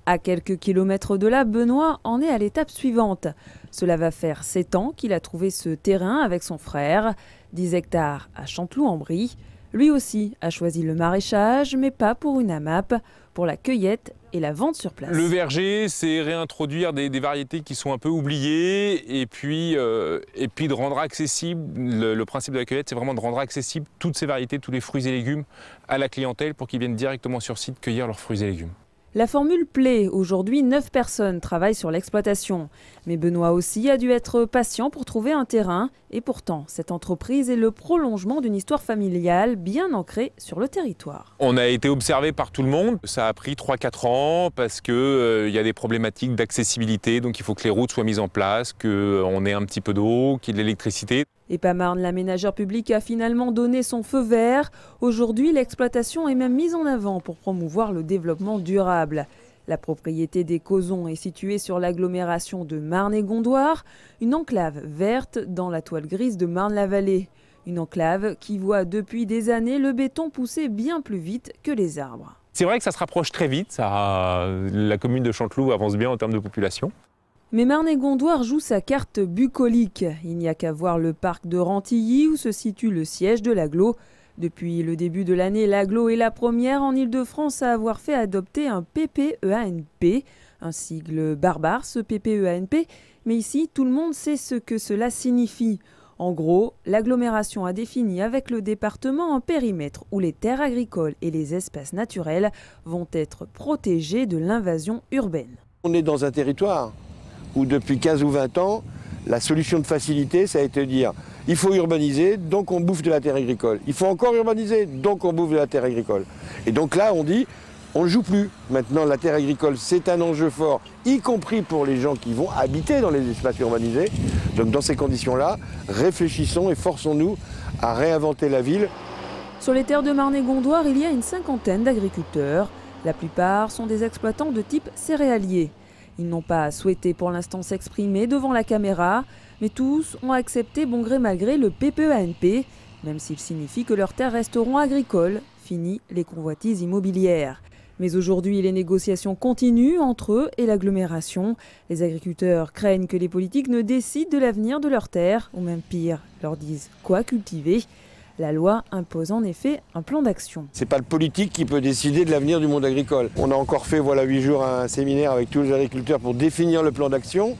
À quelques kilomètres de là, Benoît en est à l'étape suivante. Cela va faire 7 ans qu'il a trouvé ce terrain avec son frère, 10 hectares à Chanteloup-en-Brie. Lui aussi a choisi le maraîchage, mais pas pour une AMAP, pour la cueillette et la vente sur place. Le verger, c'est réintroduire des variétés qui sont un peu oubliées et puis de rendre accessible, le principe de la cueillette, c'est vraiment de rendre accessible toutes ces variétés, tous les fruits et légumes à la clientèle pour qu'ils viennent directement sur site cueillir leurs fruits et légumes. La formule plaît. Aujourd'hui, 9 personnes travaillent sur l'exploitation. Mais Benoît aussi a dû être patient pour trouver un terrain. Et pourtant, cette entreprise est le prolongement d'une histoire familiale bien ancrée sur le territoire. On a été observé par tout le monde. Ça a pris 3-4 ans parce qu'il y a des problématiques d'accessibilité. Donc il faut que les routes soient mises en place, qu'on ait un petit peu d'eau, qu'il y ait de l'électricité. Epamarne, l'aménageur public, a finalement donné son feu vert. Aujourd'hui, l'exploitation est même mise en avant pour promouvoir le développement durable. La propriété des Causons est située sur l'agglomération de Marne-et-Gondoire, une enclave verte dans la toile grise de Marne-la-Vallée. Une enclave qui voit depuis des années le béton pousser bien plus vite que les arbres. C'est vrai que ça se rapproche très vite. La commune de Chanteloup avance bien en termes de population. Mais Marne-et-Gondoire joue sa carte bucolique. Il n'y a qu'à voir le parc de Rantilly où se situe le siège de l'agglo. Depuis le début de l'année, l'agglo est la première en Île-de-France à avoir fait adopter un PPEANP, un sigle barbare ce PPEANP, mais ici tout le monde sait ce que cela signifie. En gros, l'agglomération a défini avec le département un périmètre où les terres agricoles et les espaces naturels vont être protégés de l'invasion urbaine. On est dans un territoire où depuis 15 ou 20 ans, la solution de facilité, ça a été de dire il faut urbaniser, donc on bouffe de la terre agricole. Il faut encore urbaniser, donc on bouffe de la terre agricole. Et donc là, on dit, on ne joue plus. Maintenant, la terre agricole, c'est un enjeu fort, y compris pour les gens qui vont habiter dans les espaces urbanisés. Donc dans ces conditions-là, réfléchissons et forçons-nous à réinventer la ville. Sur les terres de Marne-et-Gondoire, il y a une 50aine d'agriculteurs. La plupart sont des exploitants de type céréalier. Ils n'ont pas souhaité pour l'instant s'exprimer devant la caméra, mais tous ont accepté bon gré mal gré le PPEANP, même s'il signifie que leurs terres resteront agricoles, fini les convoitises immobilières. Mais aujourd'hui, les négociations continuent entre eux et l'agglomération. Les agriculteurs craignent que les politiques ne décident de l'avenir de leurs terres, ou même pire, leur disent quoi cultiver. La loi impose en effet un plan d'action. Ce n'est pas le politique qui peut décider de l'avenir du monde agricole. On a encore fait, voilà, 8 jours, un séminaire avec tous les agriculteurs pour définir le plan d'action.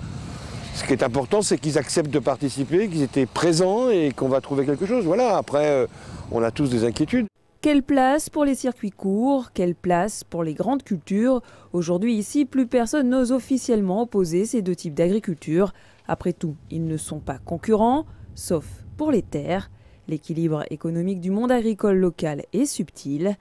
Ce qui est important, c'est qu'ils acceptent de participer, qu'ils étaient présents et qu'on va trouver quelque chose. Voilà, après, on a tous des inquiétudes. Quelle place pour les circuits courts? Quelle place pour les grandes cultures? Aujourd'hui, ici, plus personne n'ose officiellement opposer ces deux types d'agriculture. Après tout, ils ne sont pas concurrents, sauf pour les terres. L'équilibre économique du monde agricole local est subtil.